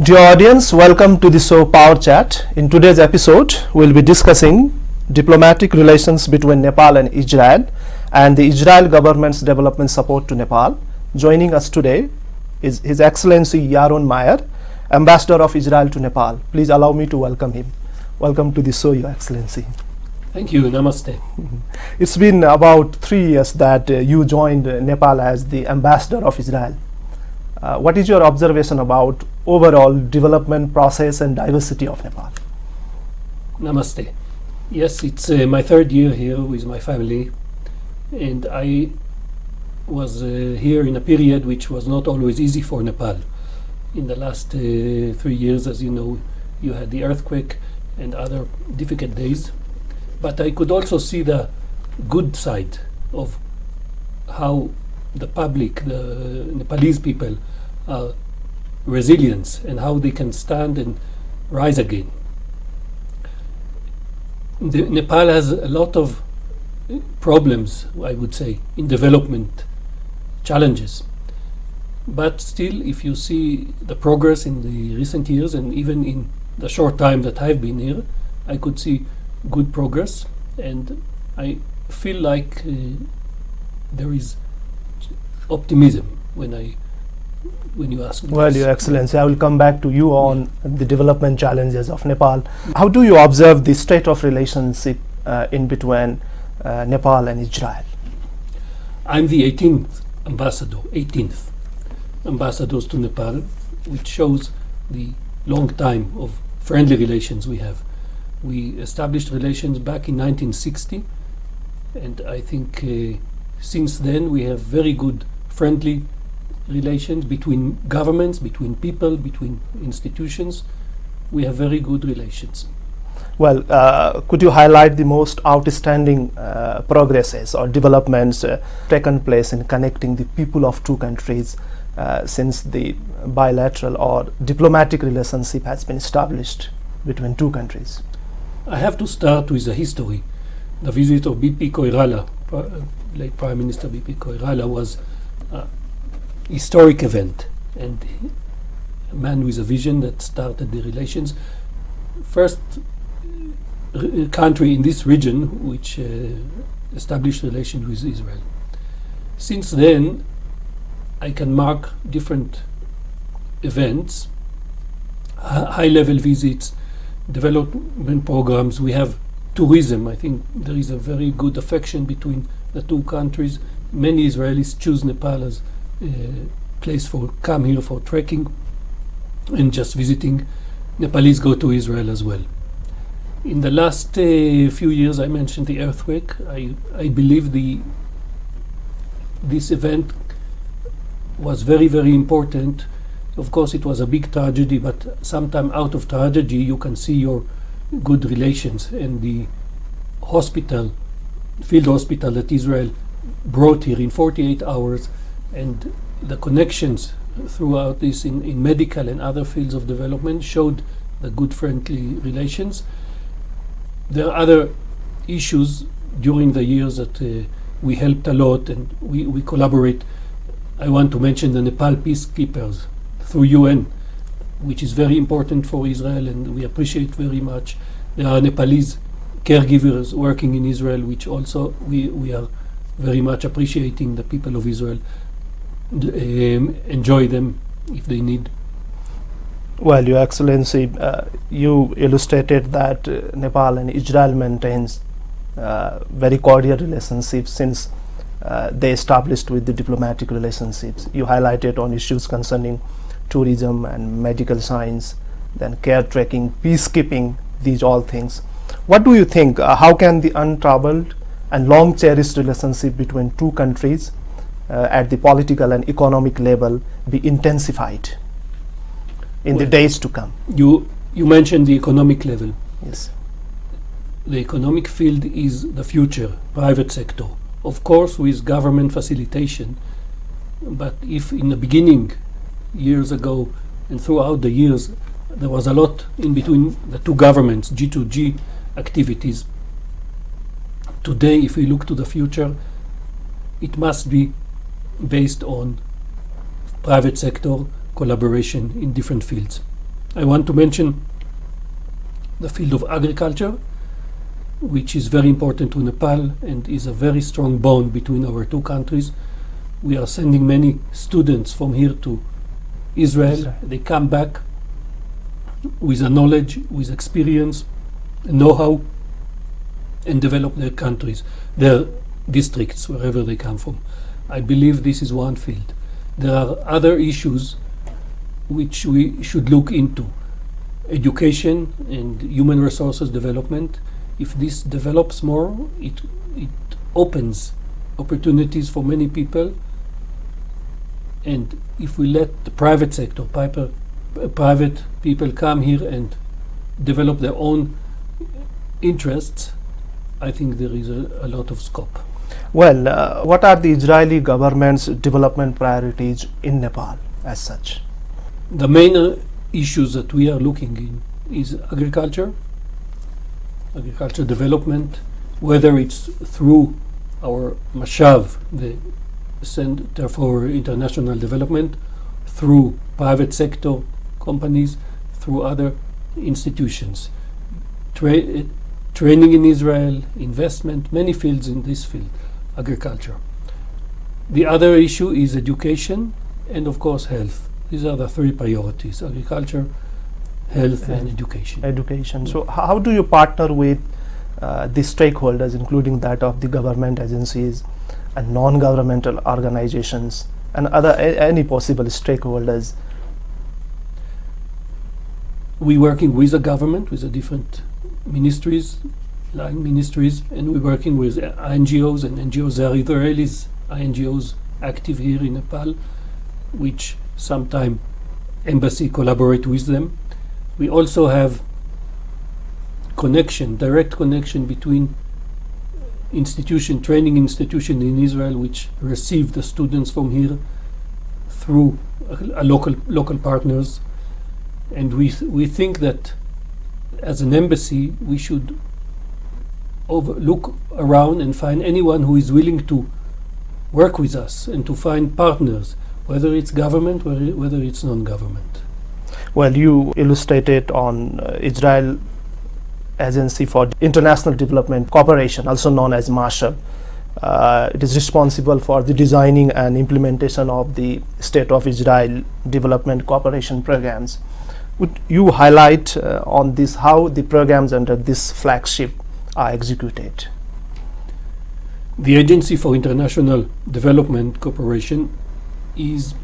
Dear audience, welcome to the show POWERchat. In today's episode, we'll be discussing diplomatic relations between Nepal and Israel and the Israel government's development support to Nepal. Joining us today is His Excellency Yaron Mayer, Ambassador of Israel to Nepal. Please allow me to welcome him. Welcome to the show, Your Excellency. Thank you. Namaste. It's been about 3 years that you joined Nepal as the Ambassador of Israel. What is your observation about overall development process and diversity of Nepal? Namaste. Yes, it's my third year here with my family, and I was here in a period which was not always easy for Nepal. In the last 3 years, as you know, you had the earthquake and other difficult days, but I could also see the good side of how the public, the Nepalese people, are resilient and how they can stand and rise again. Nepal has a lot of problems, I would say, in development challenges. But still, if you see the progress in the recent years and even in the short time that I've been here, I could see good progress, and I feel like there is optimism when you ask me. Well, this. Your Excellency, I will come back to you on the development challenges of Nepal. How do you observe the state of relationship in between Nepal and Israel? I'm the 18th ambassadors to Nepal, which shows the long time of friendly relations we have. We established relations back in 1960, and I think since then we have very good friendly relations between governments, between people, between institutions. We have very good relations. Well, could you highlight the most outstanding progresses or developments taken place in connecting the people of two countries since the bilateral or diplomatic relationship has been established between two countries? I have to start with the history. The visit of BP Koirala, late Prime Minister BP Koirala, was a historic event, and a man with a vision that started the relations. First country in this region which established relations with Israel. Since then, I can mark different events, high-level visits, development programs. We have tourism. I think there is a very good affection between the two countries. Many Israelis choose Nepal as a place for come here for trekking and just visiting. Nepalese go to Israel as well. In the last few years, I mentioned the earthquake. I believe this event was very, very important. Of course, it was a big tragedy, but sometime out of tragedy, you can see your good relations. And the hospital, field hospital that Israel brought here in 48 hours, and the connections throughout this in medical and other fields of development showed the good friendly relations. There are other issues during the years that we helped a lot, and we collaborate. I want to mention the Nepal peacekeepers through UN, which is very important for Israel, and we appreciate very much. There are Nepalese caregivers working in Israel, which also we are very much appreciating. The people of Israel enjoy them if they need. Well, Your Excellency, you illustrated that Nepal and Israel maintains very cordial relationships since they established with the diplomatic relationships. You highlighted on issues concerning tourism and medical science, then care tracking, peacekeeping, these all things. What do you think? How can the untroubled and long cherished relationship between two countries at the political and economic level be intensified in the days to come? You mentioned the economic level. Yes. The economic field is the future, private sector. Of course, with government facilitation, but if in the beginning, years ago, and throughout the years, there was a lot in between the two governments, G2G activities. Today, if we look to the future, it must be based on private sector collaboration in different fields. I want to mention the field of agriculture, which is very important to Nepal and is a very strong bond between our two countries. We are sending many students from here to Israel. They come back with a knowledge, with experience, know-how, and develop their countries, their districts, wherever they come from. I believe this is one field. There are other issues which we should look into. Education and human resources development. If this develops more, it opens opportunities for many people. And if we let the private sector, private people come here and develop their own interests, I think there is a lot of scope. Well, what are the Israeli government's development priorities in Nepal as such? The main issues that we are looking in is agriculture development, whether it's through our Mashav, the Center for International Development, through private sector companies, through other institutions. Training in Israel, investment, many fields in this field, agriculture. The other issue is education and, of course, health. These are the three priorities: agriculture, health, and education. Education. So how do you partner with the stakeholders, including that of the government agencies and non-governmental organizations and other any possible stakeholders? We working with the government, with the different ministries, line ministries, and we're working with NGOs and NGOs. There are Israelis NGOs active here in Nepal, which sometime embassy collaborate with them. We also have direct connection between training institution in Israel, which receive the students from here through local partners. And we think that as an embassy, we should look around and find anyone who is willing to work with us and to find partners, whether it's government, whether it's non-government. Well, you illustrated on Israel Agency for International Development Cooperation, also known as MASHAB. It is responsible for the designing and implementation of the State of Israel development cooperation programs. Would you highlight on this how the programs under this flagship are executed? The Agency for International Development Cooperation is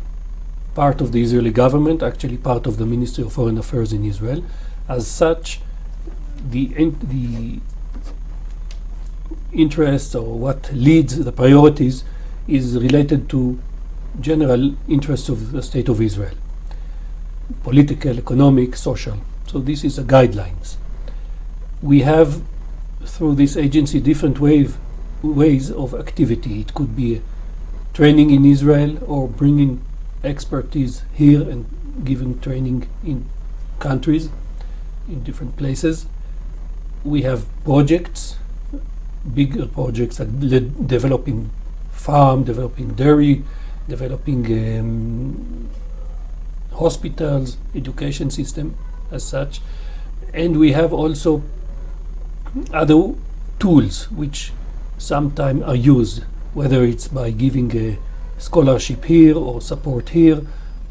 part of the Israeli government, actually part of the Ministry of Foreign Affairs in Israel. As such, the interests or what leads the priorities is related to general interests of the State of Israel, political, economic, social. So this is the guidelines. We have, through this agency, different ways of activity. It could be training in Israel or bringing expertise here and giving training in countries, in different places. We have projects, bigger projects like developing farm, developing dairy, developing hospitals, education system as such. And we have also other tools which sometimes are used, whether it's by giving a scholarship here or support here,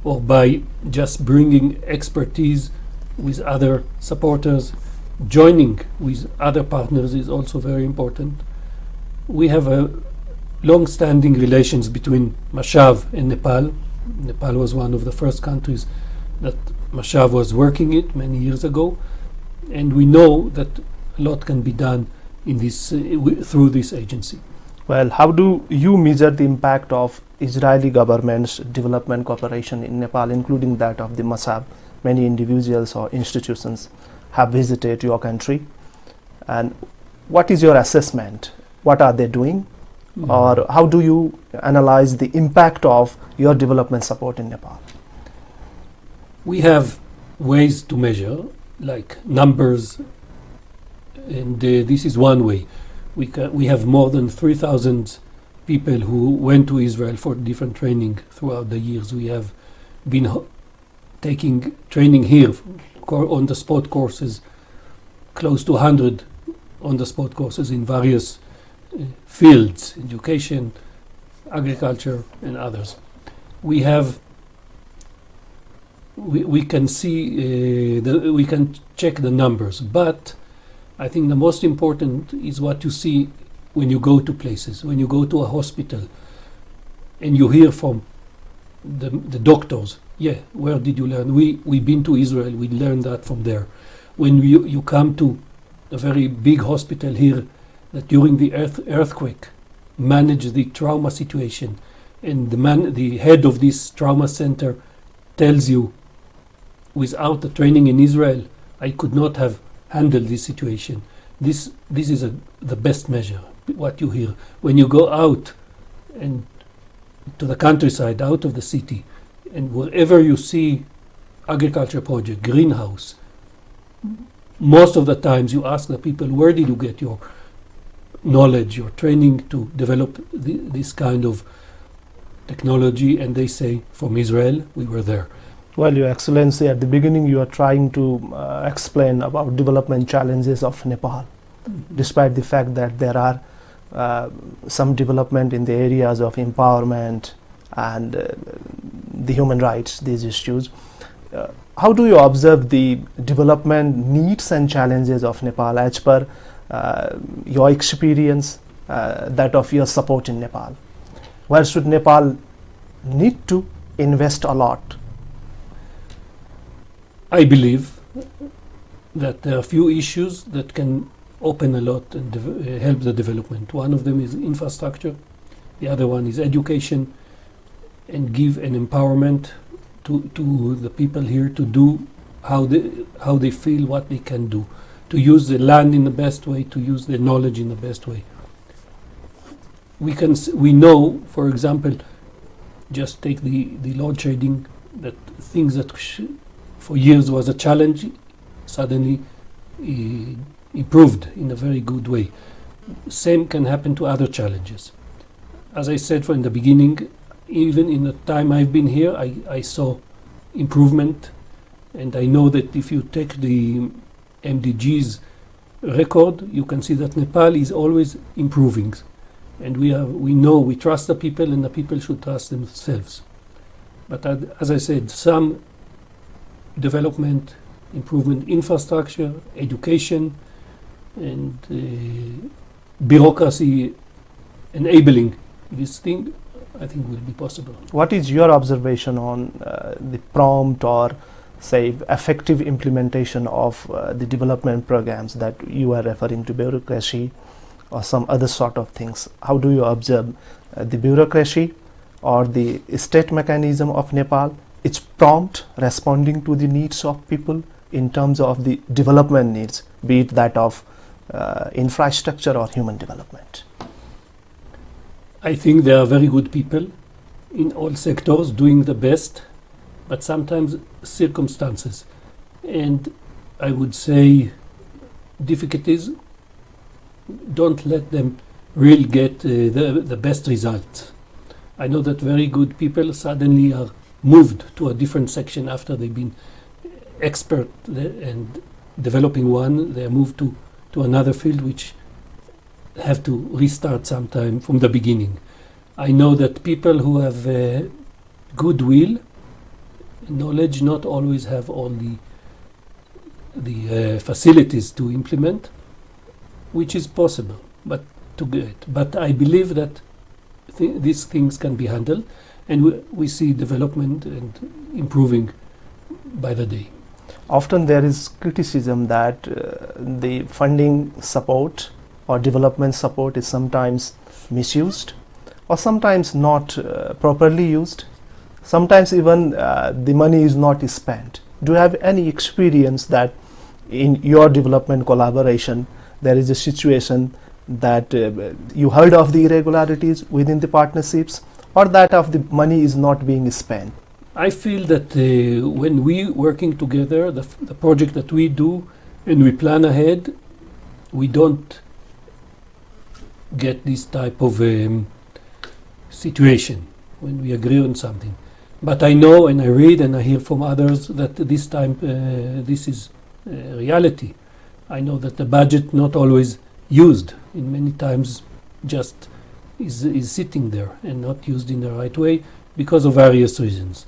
or by just bringing expertise with other supporters. Joining with other partners is also very important. We have a long-standing relations between Mashav and Nepal. Nepal was one of the first countries that Mashav was working it many years ago, and we know that a lot can be done in this through this agency. Well, how do you measure the impact of Israeli government's development cooperation in Nepal, including that of the Mashav? Many individuals or institutions have visited your country, and what is your assessment? What are they doing? Or how do you analyze the impact of your development support in Nepal? We have ways to measure, like numbers, and this is one way. We have more than 3,000 people who went to Israel for different training throughout the years. We have been taking training here, on-the-spot courses, close to 100 on-the-spot courses in various fields, education, agriculture, and others. We can see, we can check the numbers, but I think the most important is what you see when you go to places, when you go to a hospital, and you hear from the doctors, yeah, where did you learn? We've been to Israel, we learned that from there. When you come to a very big hospital here, that during the earthquake, managed the trauma situation, and the head of this trauma center tells you, without the training in Israel, I could not have handled this situation. This is the best measure, what you hear. When you go out and to the countryside, out of the city, and wherever you see agriculture project, greenhouse, most of the times you ask the people, where did you get your knowledge, your training to develop this kind of technology? And they say, from Israel, we were there. Well, Your Excellency, at the beginning you are trying to explain about development challenges of Nepal, despite the fact that there are some development in the areas of empowerment and the human rights, these issues. How do you observe the development needs and challenges of Nepal as per your experience, that of your support in Nepal? Where should Nepal need to invest a lot? I believe that there are few issues that can open a lot and help the development. One of them is infrastructure, the other one is education, and give an empowerment to the people here to do how they feel, what they can do, to use the land in the best way, to use the knowledge in the best way. We know, for example, just take the load shedding, that things that for years was a challenge suddenly improved in a very good way. Same can happen to other challenges. As I said from the beginning, even in the time I've been here, I saw improvement, and I know that if you take the MDG's record, you can see that Nepal is always improving, and we trust the people, and the people should trust themselves. But as I said, some development, improvement, infrastructure, education, and bureaucracy enabling this thing, I think will be possible. What is your observation on the prompt or say effective implementation of the development programs that you are referring to, bureaucracy or some other sort of things? How do you observe the bureaucracy or the state mechanism of Nepal? It's prompt, responding to the needs of people in terms of the development needs, be it that of infrastructure or human development. I think there are very good people in all sectors doing the best, but sometimes circumstances and I would say difficulties don't let them really get the best results. I know that very good people suddenly are moved to a different section after they've been expert and developing one. They are moved to another field which have to restart sometime from the beginning. I know that people who have goodwill, knowledge, not always have all the facilities to implement, which is possible, but to get. But I believe that these things can be handled, and we see development and improving by the day. Often there is criticism that the funding support or development support is sometimes misused or sometimes not properly used. Sometimes even the money is not spent. Do you have any experience that in your development collaboration there is a situation that you heard of the irregularities within the partnerships or that of the money is not being spent? I feel that when we working together, the project that we do and we plan ahead, we don't get this type of situation when we agree on something. But I know and I read and I hear from others that this time this is reality. I know that the budget not always used, in many times just is sitting there and not used in the right way because of various reasons.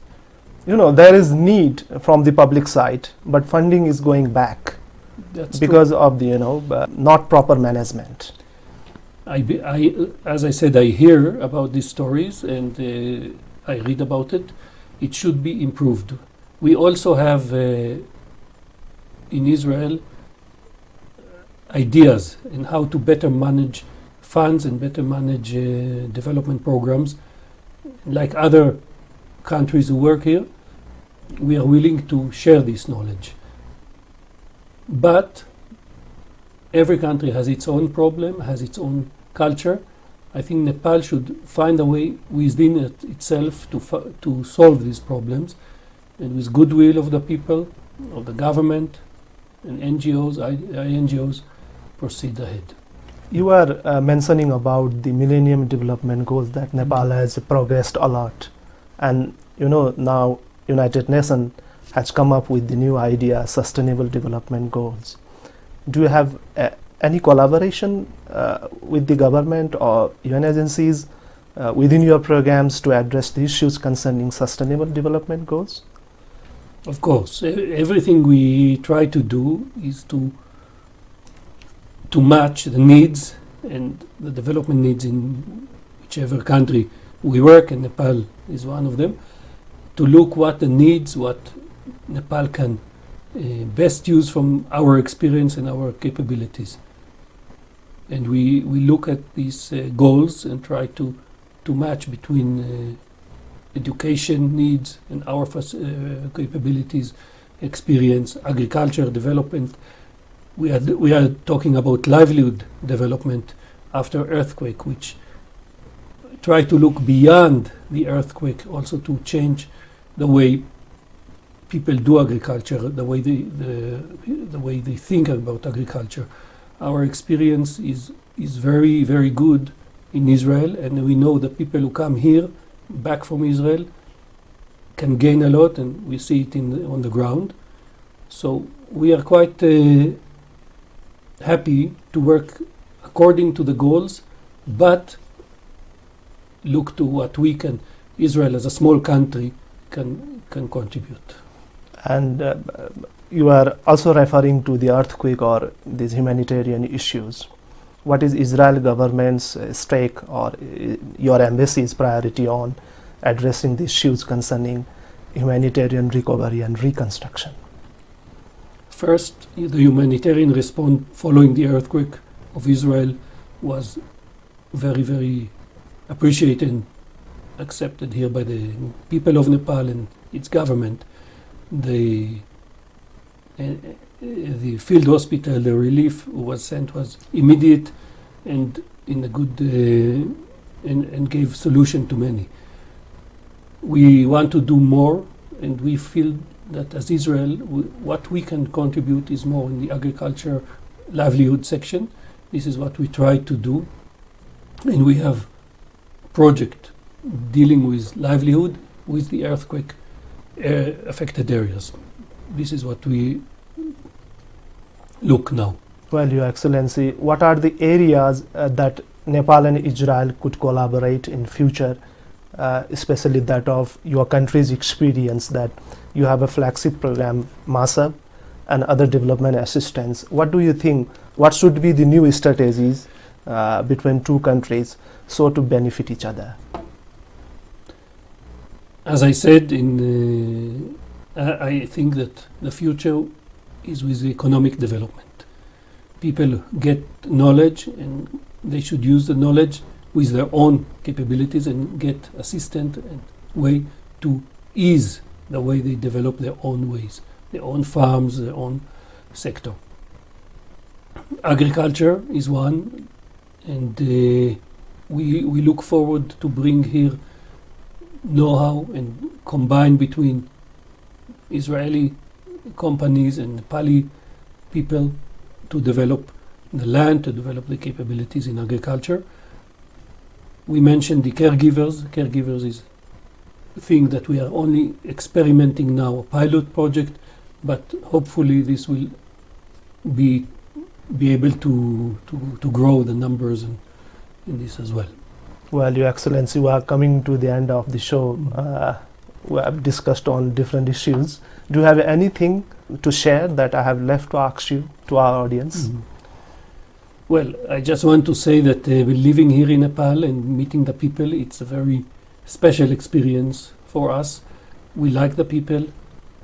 There is need from the public side, but funding is going back That's because of the not proper management. As I said, I hear about these stories and I read about it. It should be improved. We also have in Israel ideas in how to better manage funds and better manage development programs. Like other countries who work here, we are willing to share this knowledge. But every country has its own problem, has its own culture. I think Nepal should find a way within itself to solve these problems, and with goodwill of the people, of the government, and NGOs, INGOs, proceed ahead. You are mentioning about the Millennium Development Goals that Nepal has progressed a lot, and now United Nations has come up with the new idea, Sustainable Development Goals. Do you have any collaboration with the government or UN agencies within your programs to address the issues concerning Sustainable Development Goals? Of course, everything we try to do is to match the needs and the development needs in whichever country we work, and Nepal is one of them, to look what the needs, what Nepal can best use from our experience and our capabilities. And we look at these goals and try to match between education needs and our capabilities, experience, agriculture, development. We are talking about livelihood development after earthquake, which try to look beyond the earthquake, also to change the way people do agriculture, the way they think about agriculture. Our experience is very, very good in Israel, and we know that people who come here, back from Israel, can gain a lot, and we see it on the ground. So we are quite happy to work according to the goals, but look to what we can, Israel as a small country, can contribute. And you are also referring to the earthquake or these humanitarian issues. What is Israel government's stake or your embassy's priority on addressing the issues concerning humanitarian recovery and reconstruction? First, the humanitarian response following the earthquake of Israel was very, very appreciated and accepted here by the people of Nepal and its government. The field hospital, the relief was sent was immediate and in a good and gave solution to many. We want to do more, and we feel that as Israel, what we can contribute is more in the agriculture livelihood section. This is what we try to do, and we have a project dealing with livelihood with the earthquake affected areas. This is what we look now. Well, Your Excellency, what are the areas that Nepal and Israel could collaborate in future, especially that of your country's experience, that you have a flagship program, MASA, and other development assistance? What do you think, what should be the new strategies between two countries so to benefit each other? As I said, I think that the future is with economic development. People get knowledge, and they should use the knowledge with their own capabilities and get assistance and way to ease the way they develop their own ways, their own farms, their own sector. Agriculture is one, and we look forward to bring here know-how and combine between Israeli companies and Nepali people to develop the land, to develop the capabilities in agriculture. We mentioned the caregivers. Caregivers is think that we are only experimenting now, a pilot project, but hopefully this will be able to grow the numbers in this as well. Well, Your Excellency, we are coming to the end of the show. We have discussed on different issues. Do you have anything to share that I have left to ask you, to our audience? Well, I just want to say that living here in Nepal and meeting the people, it's a very special experience for us. We like the people,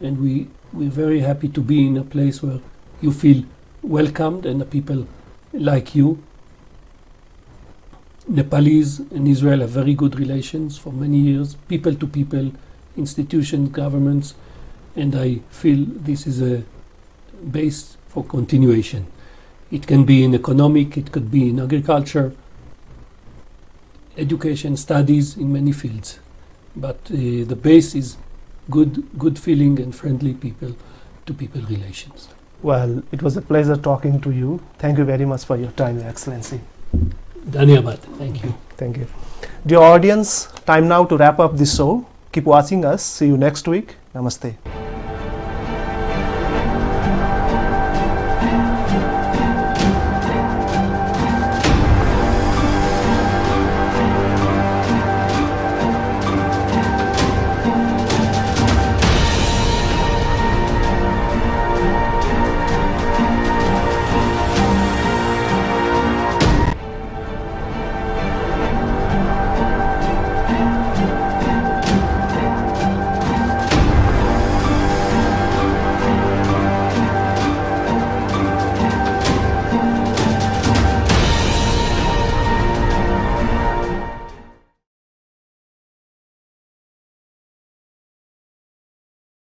and we're very happy to be in a place where you feel welcomed and the people like you. Nepalese and Israel have very good relations for many years, people to people, institutions, governments, and I feel this is a base for continuation. It can be in economic, it could be in agriculture, education, studies, in many fields. But the base is good feeling and friendly people-to-people relations. Well, it was a pleasure talking to you. Thank you very much for your time, Your Excellency. Dhanyabad. Thank you. Thank you. Dear audience, time now to wrap up this show. Keep watching us. See you next week. Namaste.